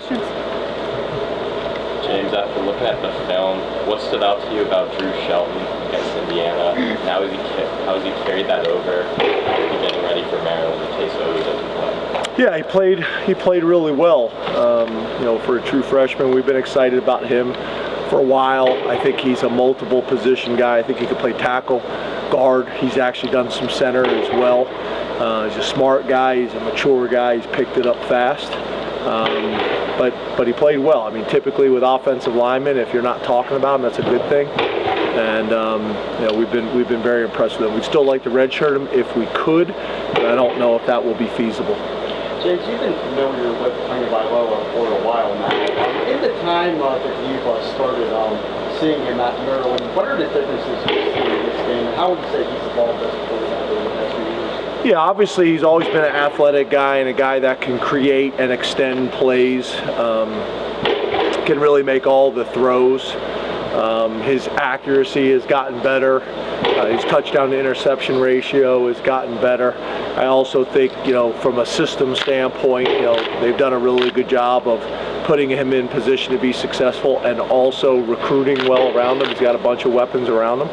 questions. James, after looking at the film, what stood out to you about Drew Shelton against Indiana? How has he carried that over to getting ready for Maryland in case OU doesn't play? Yeah, he played really well. For a true freshman, we've been excited about him for a while. I think he's a multiple position guy. I think he could play tackle, guard. He's actually done some center as well. He's a smart guy. He's a mature guy. He's picked it up fast. But he played well. I mean, typically with offensive linemen, if you're not talking about him, that's a good thing. And we've been very impressed with him. We'd still like to redshirt him if we could, but I don't know if that will be feasible. James, you've been familiar with Tagovailoa for a while now. In the time that you've started seeing him at Maryland, what are the differences you've seen in this game, and how would you say he's evolved as a quarterback over the past few years? Yeah, obviously he's always been an athletic guy and a guy that can create and extend plays, can really make all the throws. His accuracy has gotten better. His touchdown to interception ratio has gotten better. I also think, from a system standpoint, they've done a really good job of putting him in position to be successful and also recruiting well around him. He's got a bunch of weapons around him.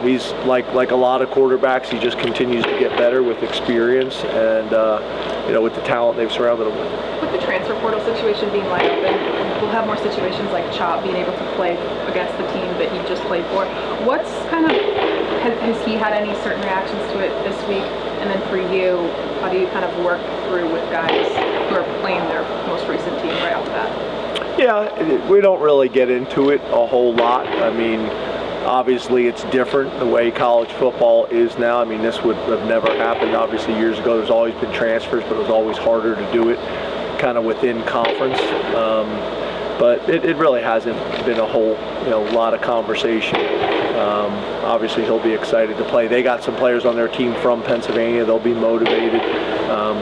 He's like a lot of quarterbacks. He just continues to get better with experience and, with the talent they've surrounded him with. With the transfer portal situation being wide open, we'll have more situations like Chop being able to play against the team that he just played for. What's has he had any certain reactions to it this week? And then for you, how do you kind of work through with guys who are playing their most recent team right off the bat? Yeah, we don't really get into it a whole lot. I mean, obviously it's different the way college football is now. I mean, this would have never happened. Obviously years ago there's always been transfers, but it was always harder to do it kind of within conference. But it really hasn't been a whole lot of conversation. Obviously he'll be excited to play. They got some players on their team from Pennsylvania. They'll be motivated,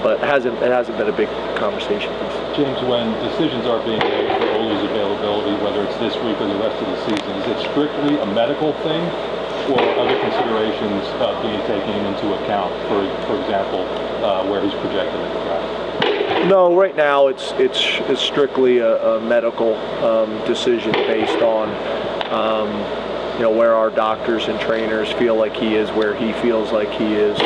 but it hasn't been a big conversation piece. James, when decisions are being made for Olu's availability, whether it's this week or the rest of the season, is it strictly a medical thing, or are other considerations being taken into account? For example, where he's projected at the draft? No, right now it's strictly a medical decision based on where our doctors and trainers feel like he is, where he feels like he is.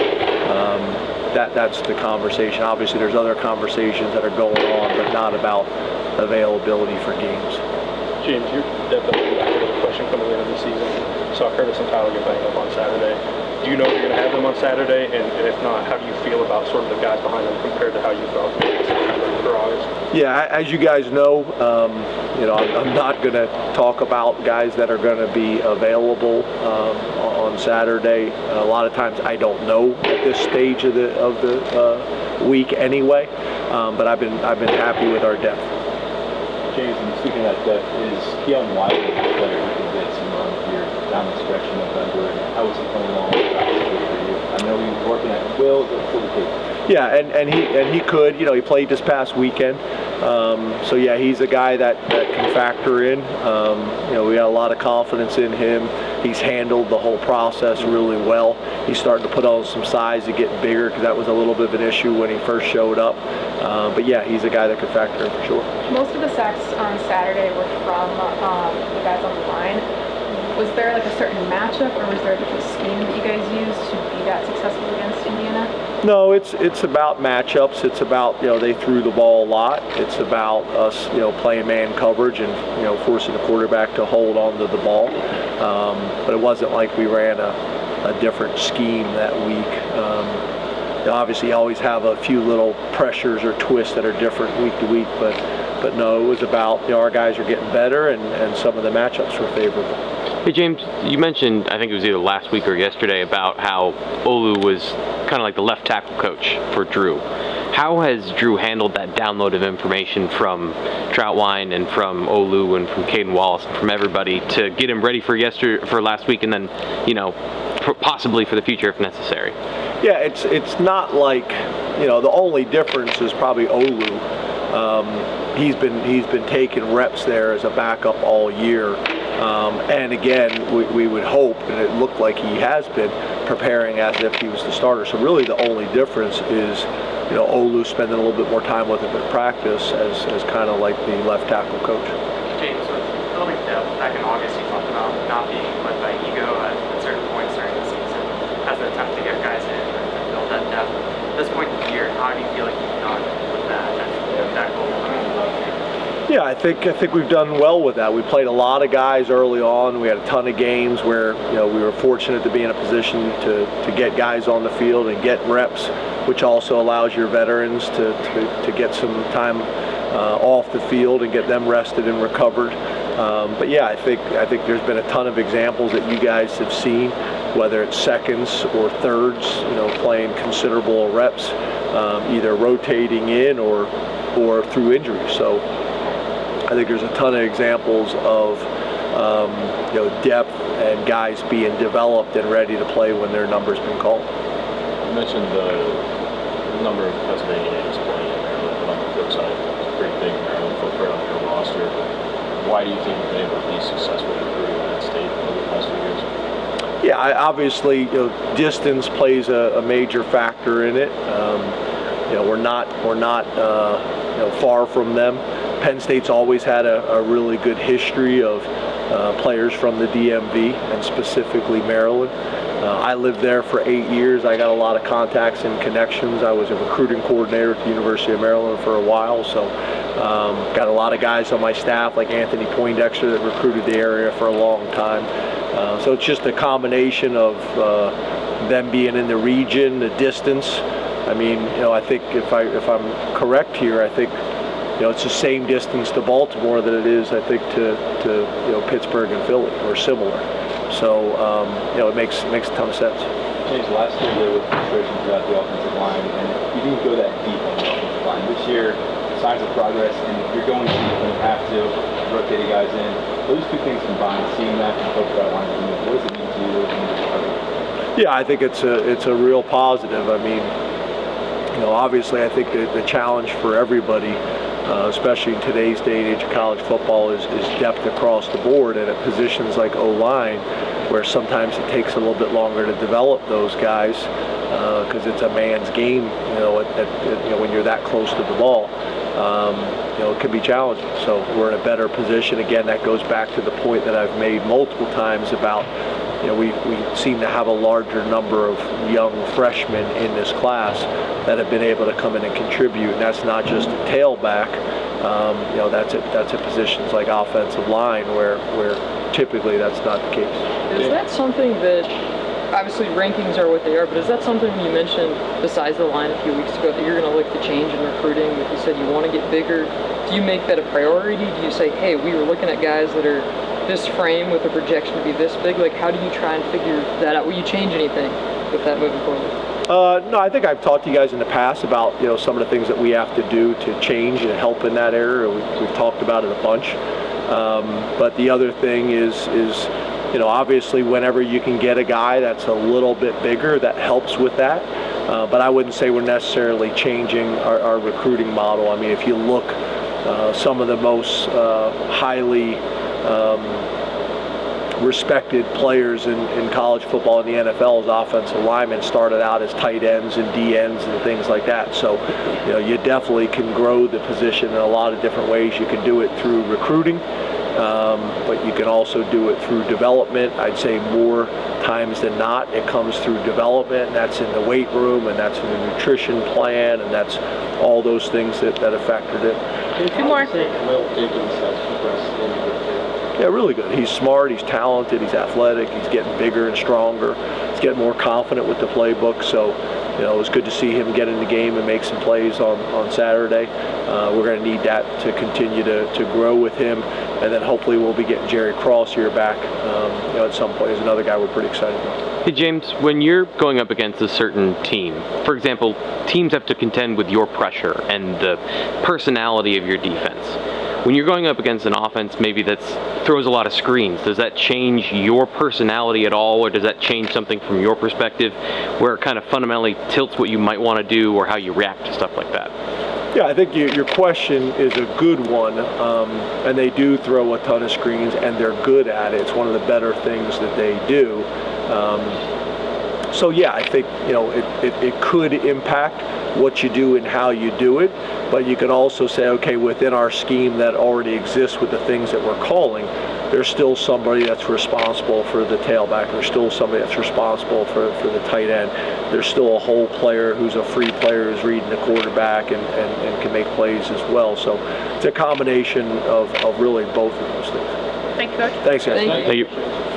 That's the conversation. Obviously there's other conversations that are going on, but not about availability for games. James, you're definitely back to the question coming into the season. Saw Curtis and Tyler get banged up on Saturday. Do you know if you're going to have them on Saturday? And if not, how do you feel about sort of the guys behind them compared to how you felt in September or August? Yeah, as you guys know, I'm not going to talk about guys that are going to be available on Saturday. A lot of times I don't know at this stage of the week anyway. But I've been happy with our depth. James, and speaking of that depth, is Keon Wylie the player who can get some run here down the stretch in November? And how is he coming along with practice for you? I know he's working at will, but fully capable. Yeah, and he could. He played this past weekend. So yeah, he's a guy that can factor in. We got a lot of confidence in him. He's handled the whole process really well. He's starting to put on some size to get bigger, because that was a little bit of an issue when he first showed up. But yeah, he's a guy that could factor in for sure. Most of the sacks on Saturday were from the guys on the line. Was there like a certain matchup, or was there a different scheme that you guys used to be that successful against Indiana? No, it's about matchups. It's about they threw the ball a lot. It's about us playing man coverage and forcing the quarterback to hold on to the ball. But it wasn't like we ran a different scheme that week. Obviously, you always have a few little pressures or twists that are different week to week, but no, it was about our guys are getting better and some of the matchups were favorable. Hey James, you mentioned, I think it was either last week or yesterday, about how Olu was kind of like the left tackle coach for Drew. How has Drew handled that download of information from Troutwine and from Olu and from Caden Wallace and from everybody to get him ready for last week, and then possibly for the future if necessary? Yeah, it's not like the only difference is probably Olu. He's been taking reps there as a backup all year. And again, we would hope, and it looked like he has been preparing as if he was the starter. So really the only difference is Olu spending a little bit more time with him at practice as kind of like the left tackle coach. James, with building depth, back in August you talked about not being led by ego at certain points during the season as an attempt to get guys in and build that depth. At this point in the year, how do you feel like you've done with that and that goal? Yeah, I think we've done well with that. We played a lot of guys early on. We had a ton of games where we were fortunate to be in a position to get guys on the field and get reps, which also allows your veterans to get some time off the field and get them rested and recovered. But yeah, I think there's been a ton of examples that you guys have seen, whether it's seconds or thirds, playing considerable reps, either rotating in or through injury. So I think there's a ton of examples of depth and guys being developed and ready to play when their number's been called. You mentioned the number of Pennsylvania natives playing in Maryland, but on the flip side, it's a pretty big Maryland footprint on your roster. Why do you think you've been able to be successful recruiting in that state over the past few years? Yeah, obviously, distance plays a major factor in it. We're not far from them. Penn State's always had a really good history of players from the DMV and specifically Maryland. I lived there for 8 years. I got a lot of contacts and connections. I was a recruiting coordinator at the University of Maryland for a while, so got a lot of guys on my staff like Anthony Poindexter that recruited the area for a long time. So it's just a combination of them being in the region, the distance. I mean, I think if I'm correct here, I think it's the same distance to Baltimore that it is, I think, to Pittsburgh and Philly, or similar. So it makes a ton of sense. James, last year there was frustration throughout the offensive line, and you didn't go that deep on the offensive line. This year, signs of progress, and you're going deep when you have to, rotating guys in. Those two things combined, seeing that and talking about line, what does it mean to you? Yeah, I think it's a real positive. I mean, obviously, I think the challenge for everybody, especially in today's day and age of college football, is depth across the board, and at positions like O-line, where sometimes it takes a little bit longer to develop those guys because it's a man's game. When you're that close to the ball, it can be challenging. So we're in a better position. Again, that goes back to the point that I've made multiple times about. We seem to have a larger number of young freshmen in this class that have been able to come in and contribute, and that's not just a tailback. That's at positions like offensive line where typically that's not the case. Is that something that, obviously rankings are what they are, but is that something you mentioned besides the line a few weeks ago that you're going to look to change in recruiting? That you said you want to get bigger. Do you make that a priority? Do you say, hey, we were looking at guys that are this frame with a projection to be this big? Like, how do you try and figure that out? Will you change anything with that moving forward? No, I think I've talked to you guys in the past about some of the things that we have to do to change and help in that area. We've talked about it a bunch. But the other thing is obviously whenever you can get a guy that's a little bit bigger, that helps with that. But I wouldn't say we're necessarily changing our recruiting model. I mean, if you look, some of the most highly respected players in college football in the NFL as offensive linemen started out as tight ends and D ends and things like that. So, you definitely can grow the position in a lot of different ways. You can do it through recruiting, but you can also do it through development. I'd say more times than not, it comes through development, and that's in the weight room, and that's in the nutrition plan, and that's all those things that have factored in. Two more. Khalil Dinkins has progressed in the Yeah, really good. He's smart, he's talented, he's athletic, he's getting bigger and stronger. He's getting more confident with the playbook. So, it was good to see him get in the game and make some plays on Saturday. We're going to need that to continue to grow with him. And then hopefully we'll be getting Jerry Cross here back at some point. He's another guy we're pretty excited about. Hey James, when you're going up against a certain team, for example, teams have to contend with your pressure and the personality of your defense. When you're going up against an offense maybe that throws a lot of screens, does that change your personality at all, or does that change something from your perspective where it kind of fundamentally tilts what you might want to do or how you react to stuff like that? Yeah, I think your question is a good one, and they do throw a ton of screens, and they're good at it. It's one of the better things that they do. So yeah, I think it could impact. what you do and how you do it, but you can also say, okay, within our scheme that already exists with the things that we're calling, there's still somebody that's responsible for the tailback. There's still somebody that's responsible for the tight end. There's still a whole player who's a free player who's reading the quarterback and can make plays as well. So it's a combination of really both of those things. Thank you, Coach. Thanks, guys. Thank Thank you.